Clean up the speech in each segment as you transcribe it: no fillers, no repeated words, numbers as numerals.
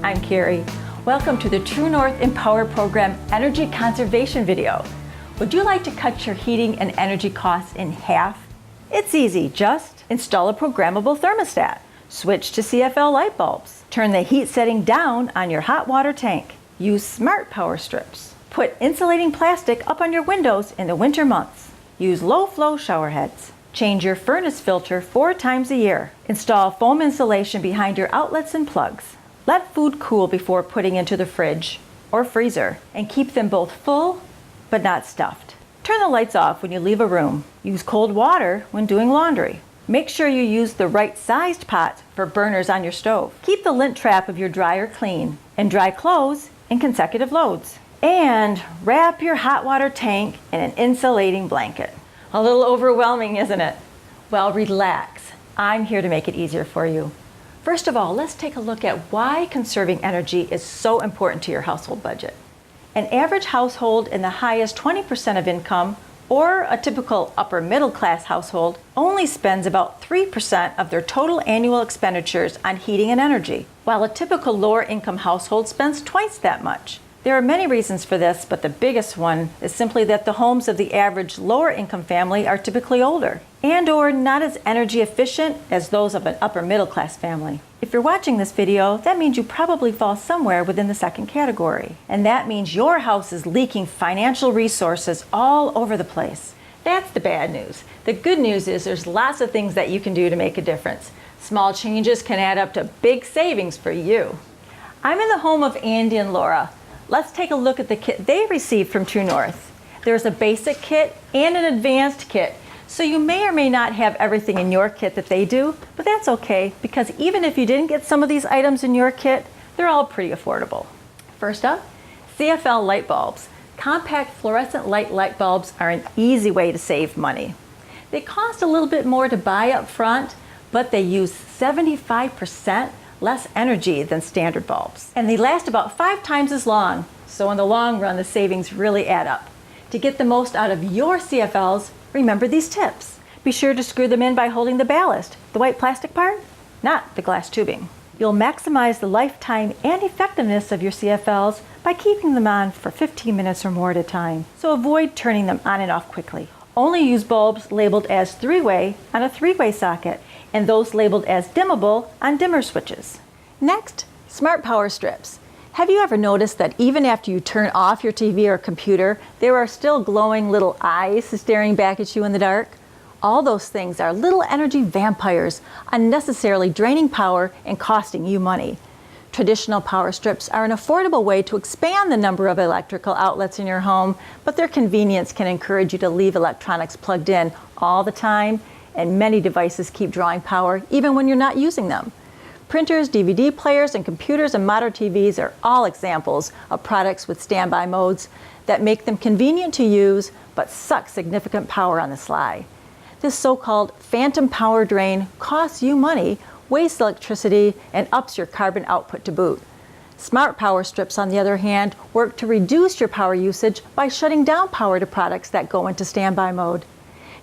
I'm Carrie. Welcome to the TrueNorth emPower program energy conservation video. Would you like to cut your heating and energy costs in half? It's easy, just install a programmable thermostat, switch to CFL light bulbs, turn the heat setting down on your hot water tank, use smart power strips, put insulating plastic up on your windows in the winter months, use low flow shower heads, change your furnace filter 4 times a year, install foam insulation behind your outlets and plugs, let food cool before putting into the fridge or freezer, and keep them both full but not stuffed. Turn the lights off when you leave a room. Use cold water when doing laundry. Make sure you use the right sized pots for burners on your stove. Keep the lint trap of your dryer clean and dry clothes in consecutive loads. And wrap your hot water tank in an insulating blanket. A little overwhelming, isn't it? Well, relax. I'm here to make it easier for you. First of all, let's take a look at why conserving energy is so important to your household budget. An average household in the highest 20% of income, or a typical upper middle class household, only spends about 3% of their total annual expenditures on heating and energy, while a typical lower income household spends twice that much. There are many reasons for this, but the biggest one is simply that the homes of the average lower income family are typically older and or not as energy efficient as those of an upper middle class family. If you're watching this video, that means you probably fall somewhere within the second category. And that means your house is leaking financial resources all over the place. That's the bad news. The good news is there's lots of things that you can do to make a difference. Small changes can add up to big savings for you. I'm in the home of Andy and Laura. Let's take a look at the kit they received from TrueNorth. There's a basic kit and an advanced kit, so you may or may not have everything in your kit that they do, but that's okay, because even if you didn't get some of these items in your kit, they're all pretty affordable. First up, CFL light bulbs. Compact fluorescent light bulbs are an easy way to save money. They cost a little bit more to buy up front, but they use 75% less energy than standard bulbs. And they last about 5 times as long, so in the long run the savings really add up. To get the most out of your CFLs, remember these tips. Be sure to screw them in by holding the ballast, the white plastic part, not the glass tubing. You'll maximize the lifetime and effectiveness of your CFLs by keeping them on for 15 minutes or more at a time, so avoid turning them on and off quickly. Only use bulbs labeled as 3-way on a 3-way socket, and those labeled as dimmable on dimmer switches. Next, smart power strips. Have you ever noticed that even after you turn off your TV or computer, there are still glowing little eyes staring back at you in the dark? All those things are little energy vampires, unnecessarily draining power and costing you money. Traditional power strips are an affordable way to expand the number of electrical outlets in your home, but their convenience can encourage you to leave electronics plugged in all the time, and many devices keep drawing power even when you're not using them. Printers, DVD players, and computers and modern TVs are all examples of products with standby modes that make them convenient to use but suck significant power on the sly. This so-called phantom power drain costs you money, wastes electricity, and ups your carbon output to boot. Smart power strips, on the other hand, work to reduce your power usage by shutting down power to products that go into standby mode.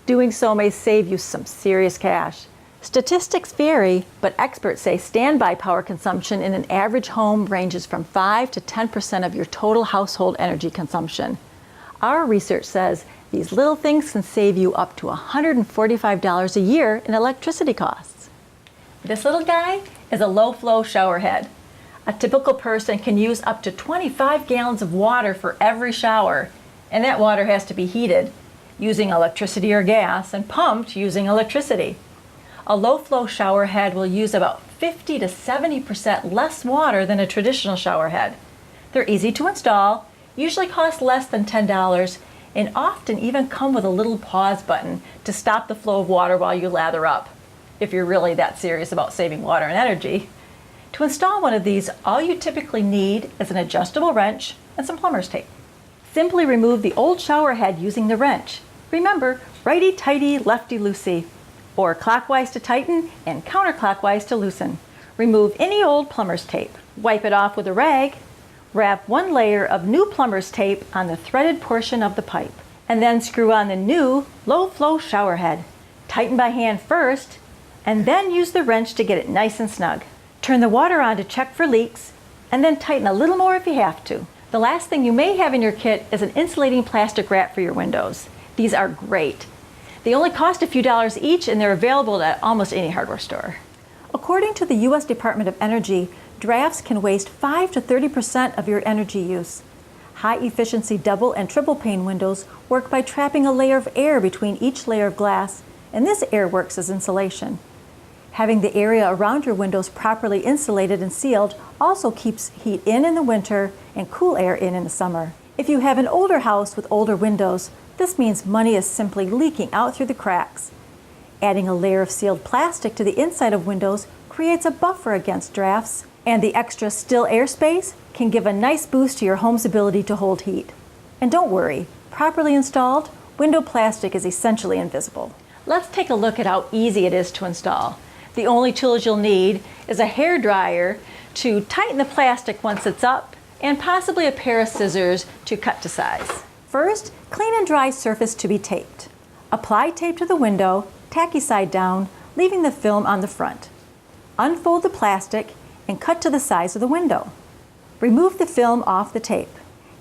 Doing so may save you some serious cash. Statistics vary, but experts say standby power consumption in an average home ranges from 5 to 10% of your total household energy consumption. Our research says these little things can save you up to $145 a year in electricity costs. This little guy is a low-flow shower head. A typical person can use up to 25 gallons of water for every shower, and that water has to be heated using electricity or gas and pumped using electricity. A low-flow shower head will use about 50 to 70% less water than a traditional shower head. They're easy to install, usually cost less than $10, and often even come with a little pause button to stop the flow of water while you lather up, if you're really that serious about saving water and energy. To install one of these, all you typically need is an adjustable wrench and some plumber's tape. Simply remove the old shower head using the wrench. Remember, righty-tighty, lefty-loosey, or clockwise to tighten and counterclockwise to loosen. Remove any old plumber's tape. Wipe it off with a rag. Wrap 1 layer of new plumber's tape on the threaded portion of the pipe, and then screw on the new low-flow shower head. Tighten by hand first, and then use the wrench to get it nice and snug. Turn the water on to check for leaks and then tighten a little more if you have to. The last thing you may have in your kit is an insulating plastic wrap for your windows. These are great. They only cost a few dollars each, and they're available at almost any hardware store. According to the U.S. Department of Energy, drafts can waste 5 to 30% of your energy use. High-efficiency double and triple pane windows work by trapping a layer of air between each layer of glass, and this air works as insulation. Having the area around your windows properly insulated and sealed also keeps heat in the winter and cool air in the summer. If you have an older house with older windows, this means money is simply leaking out through the cracks. Adding a layer of sealed plastic to the inside of windows creates a buffer against drafts, and the extra still airspace can give a nice boost to your home's ability to hold heat. And don't worry, properly installed, window plastic is essentially invisible. Let's take a look at how easy it is to install. The only tools you'll need is a hair dryer to tighten the plastic once it's up, and possibly a pair of scissors to cut to size. First, clean and dry surface to be taped. Apply tape to the window, tacky side down, leaving the film on the front. Unfold the plastic and cut to the size of the window. Remove the film off the tape.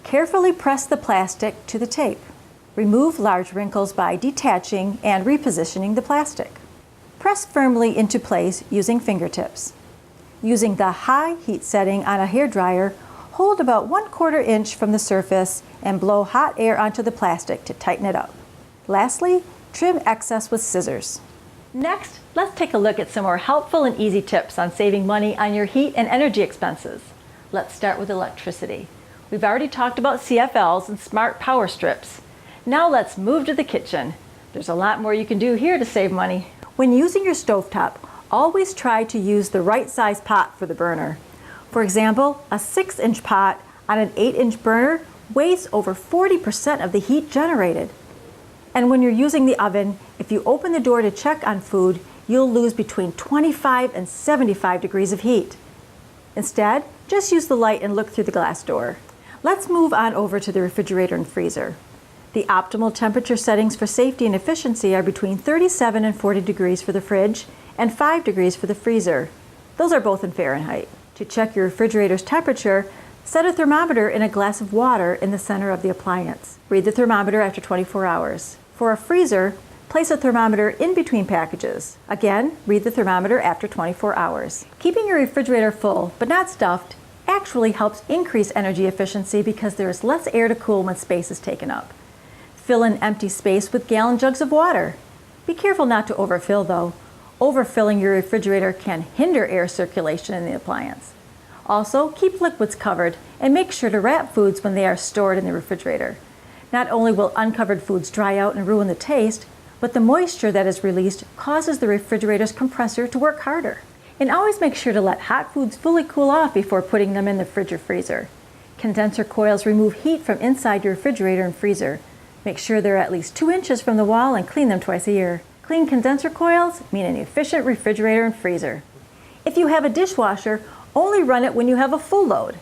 Carefully press the plastic to the tape. Remove large wrinkles by detaching and repositioning the plastic. Press firmly into place using fingertips. Using the high heat setting on a hair dryer, hold about 1/4 inch from the surface and blow hot air onto the plastic to tighten it up. Lastly, trim excess with scissors. Next, let's take a look at some more helpful and easy tips on saving money on your heat and energy expenses. Let's start with electricity. We've already talked about CFLs and smart power strips. Now let's move to the kitchen. There's a lot more you can do here to save money. When using your stovetop, always try to use the right size pot for the burner. For example, a 6-inch pot on an 8-inch burner wastes over 40% of the heat generated. And when you're using the oven, if you open the door to check on food, you'll lose between 25 and 75 degrees of heat. Instead, just use the light and look through the glass door. Let's move on over to the refrigerator and freezer. The optimal temperature settings for safety and efficiency are between 37 and 40 degrees for the fridge and 5 degrees for the freezer. Those are both in Fahrenheit. To check your refrigerator's temperature, set a thermometer in a glass of water in the center of the appliance. Read the thermometer after 24 hours. For a freezer, place a thermometer in between packages. Again, read the thermometer after 24 hours. Keeping your refrigerator full, but not stuffed, actually helps increase energy efficiency because there is less air to cool when space is taken up. Fill in empty space with gallon jugs of water. Be careful not to overfill though. Overfilling your refrigerator can hinder air circulation in the appliance. Also, keep liquids covered and make sure to wrap foods when they are stored in the refrigerator. Not only will uncovered foods dry out and ruin the taste, but the moisture that is released causes the refrigerator's compressor to work harder. And always make sure to let hot foods fully cool off before putting them in the fridge or freezer. Condenser coils remove heat from inside your refrigerator and freezer. Make sure they're at least 2 inches from the wall and clean them twice a year. Clean condenser coils mean an efficient refrigerator and freezer. If you have a dishwasher, only run it when you have a full load.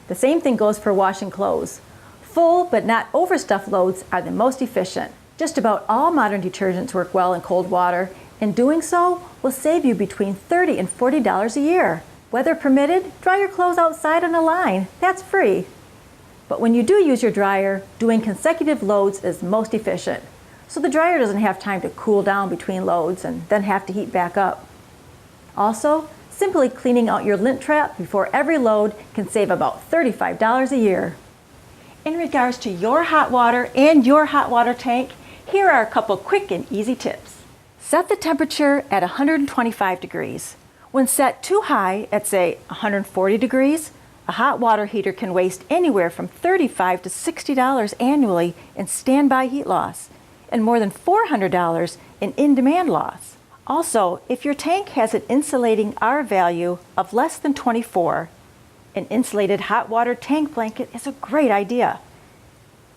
The same thing goes for washing clothes. Full but not overstuffed loads are the most efficient. Just about all modern detergents work well in cold water, and doing so will save you between $30 and $40 a year. Weather permitted, dry your clothes outside on a line. That's free. But when you do use your dryer, doing consecutive loads is most efficient, so the dryer doesn't have time to cool down between loads and then have to heat back up. Also, simply cleaning out your lint trap before every load can save about $35 a year. In regards to your hot water and your hot water tank, here are a couple quick and easy tips. Set the temperature at 125 degrees. When set too high at say 140 degrees, a hot water heater can waste anywhere from $35 to $60 annually in standby heat loss and more than $400 in in-demand loss. Also, if your tank has an insulating R value of less than 24, an insulated hot water tank blanket is a great idea.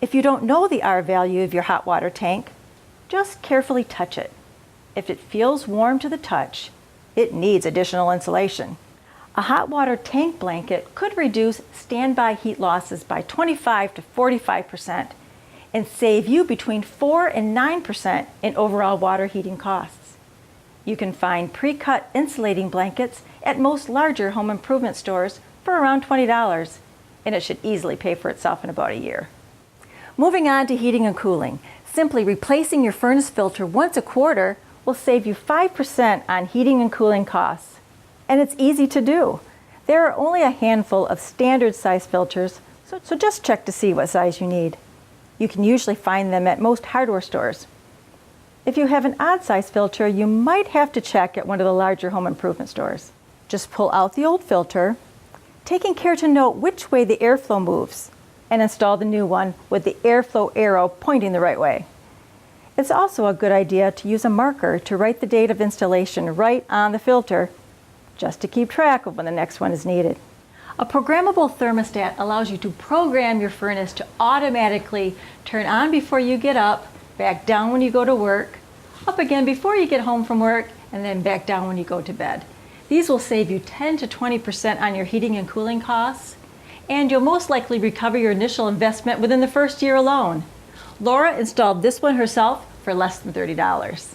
If you don't know the R value of your hot water tank, just carefully touch it. If it feels warm to the touch, it needs additional insulation. A hot water tank blanket could reduce standby heat losses by 25 to 45% and save you between 4 and 9% in overall water heating costs. You can find pre-cut insulating blankets at most larger home improvement stores for around $20, and it should easily pay for itself in about a year. Moving on to heating and cooling, simply replacing your furnace filter once a quarter will save you 5% on heating and cooling costs. And it's easy to do. There are only a handful of standard size filters, so just check to see what size you need. You can usually find them at most hardware stores. If you have an odd size filter, you might have to check at one of the larger home improvement stores. Just pull out the old filter, taking care to note which way the airflow moves, and install the new one with the airflow arrow pointing the right way. It's also a good idea to use a marker to write the date of installation right on the filter, just to keep track of when the next one is needed. A programmable thermostat allows you to program your furnace to automatically turn on before you get up, back down when you go to work, up again before you get home from work, and then back down when you go to bed. These will save you 10 to 20% on your heating and cooling costs, and you'll most likely recover your initial investment within the first year alone. Laura installed this one herself for less than $30.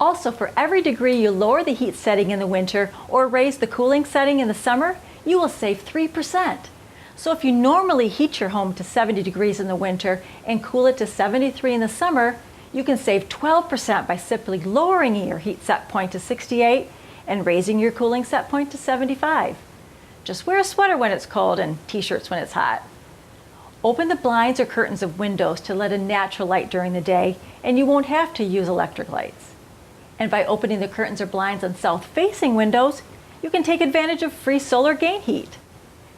Also, for every degree you lower the heat setting in the winter or raise the cooling setting in the summer, you will save 3%. So if you normally heat your home to 70 degrees in the winter and cool it to 73 in the summer, you can save 12% by simply lowering your heat set point to 68 and raising your cooling set point to 75. Just wear a sweater when it's cold and t-shirts when it's hot. Open the blinds or curtains of windows to let in natural light during the day, and you won't have to use electric lights. And by opening the curtains or blinds on south-facing windows, you can take advantage of free solar gain heat.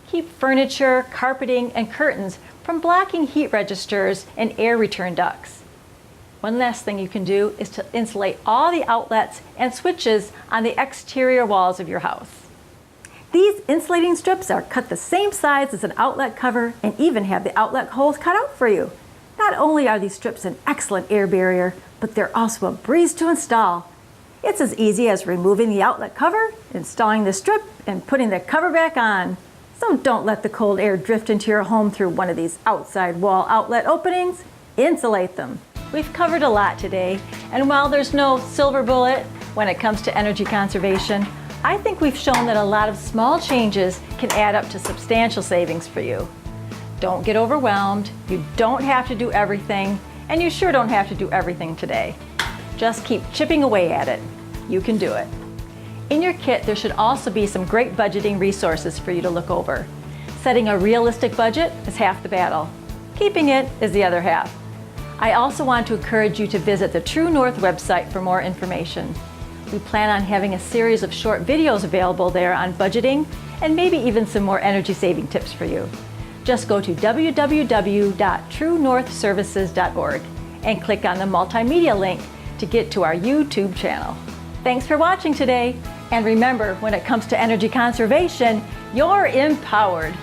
Keep furniture, carpeting, and curtains from blocking heat registers and air return ducts. One last thing you can do is to insulate all the outlets and switches on the exterior walls of your house. These insulating strips are cut the same size as an outlet cover and even have the outlet holes cut out for you. Not only are these strips an excellent air barrier, but they're also a breeze to install. It's as easy as removing the outlet cover, installing the strip, and putting the cover back on. So don't let the cold air drift into your home through one of these outside wall outlet openings. Insulate them. We've covered a lot today, and while there's no silver bullet when it comes to energy conservation, I think we've shown that a lot of small changes can add up to substantial savings for you. Don't get overwhelmed. You don't have to do everything, and you sure don't have to do everything today. Just keep chipping away at it. You can do it. In your kit, there should also be some great budgeting resources for you to look over. Setting a realistic budget is half the battle. Keeping it is the other half. I also want to encourage you to visit the TrueNorth website for more information. We plan on having a series of short videos available there on budgeting and maybe even some more energy saving tips for you. Just go to www.truenorthservices.org and click on the multimedia link to get to our YouTube channel. Thanks for watching today, and remember, when it comes to energy conservation, you're empowered.